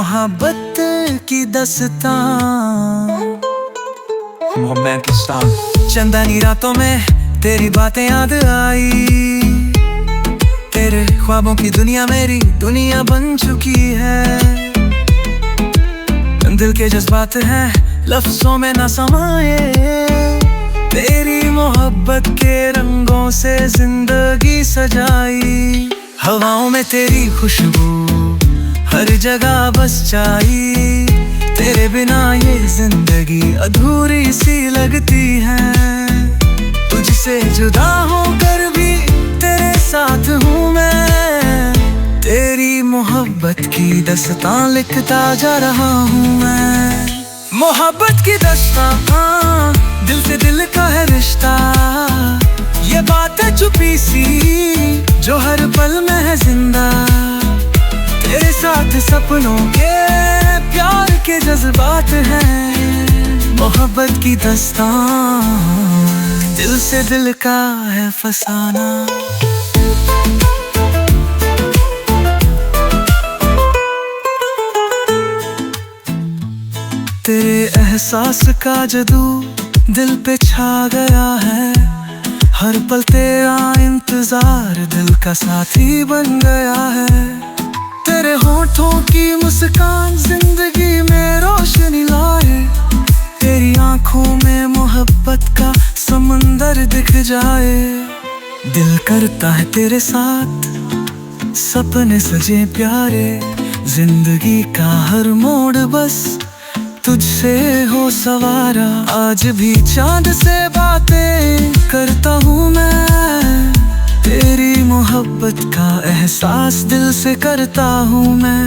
मोहब्बत की दास्तां। चंदनी रातों में तेरी बातें याद आई, तेरे ख्वाबों की दुनिया मेरी दुनिया बन चुकी है। दिल के जज्बात हैं लफ्जों में ना समाये, तेरी मोहब्बत के रंगों से जिंदगी सजाई। हवाओं में तेरी खुशबू हर जगह बस जाई, तेरे बिना ये जिंदगी अधूरी सी लगती है। तुझसे जुदा होकर भी तेरे साथ हूँ मैं, तेरी मोहब्बत की दास्तां लिखता जा रहा हूँ मैं। मोहब्बत की दास्तां, दिल से दिल का है रिश्ता, ये बात है छुपी सी जो हर पल में है जिंदा। तेरे साथ सपनों के प्यार के जज्बात हैं। मोहब्बत की दास्तां, दिल से दिल का है फसाना। तेरे एहसास का जादू दिल पे छा गया है, हर पल तेरा इंतजार दिल का साथी बन गया है। तेरे होठों की मुस्कान जिंदगी में रोशनी लाए, तेरी आंखों में मोहब्बत का समंदर दिख जाए। दिल करता है तेरे साथ सपने सजे प्यारे, जिंदगी का हर मोड़ बस तुझसे हो सवारा। आज भी चांद से बातें करता हूँ मैं, तेरी मोहब्बत का एहसास दिल से करता हूँ मैं।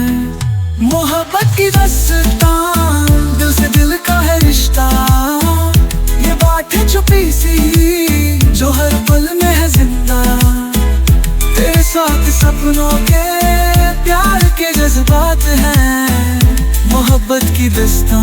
मोहब्बत की दास्तां, दिल से दिल का है रिश्ता, ये बात है छुपी सी जो हर पल में है जिंदा। तेरे साथ सपनों के प्यार के जज्बात हैं। मोहब्बत की दास्तां,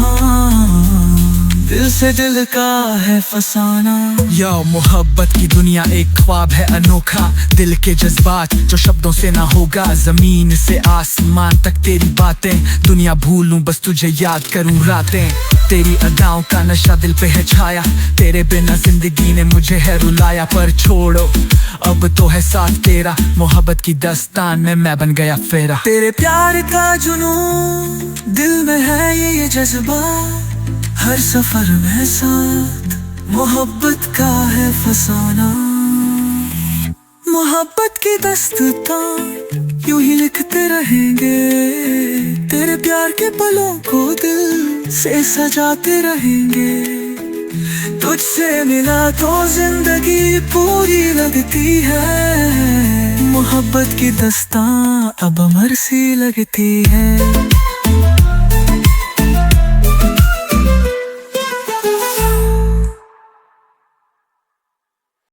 दिल से दिल का है फसाना। या मोहब्बत की दुनिया एक ख्वाब है अनोखा, दिल के जज्बात जो शब्दों से ना होगा। जमीन से आसमान तक तेरी बातें, दुनिया भूलूं बस तुझे याद करूं रातें। तेरी अदाओं का नशा दिल पे है छाया, तेरे बिना जिंदगी ने मुझे है रुलाया। पर छोड़ो अब तो है साथ तेरा, मोहब्बत की दास्तां में मैं बन गया फेरा। तेरे प्यार का जुनून दिल में है ये जज्बा, हर सफर में साथ मोहब्बत का है फसाना। मोहब्बत की दास्तां यूं ही लिखते रहेंगे, तेरे प्यार के पलों को दिल से सजाते रहेंगे। तुझसे मिला तो जिंदगी पूरी लगती है, मोहब्बत की दास्तां अब अमर सी लगती है।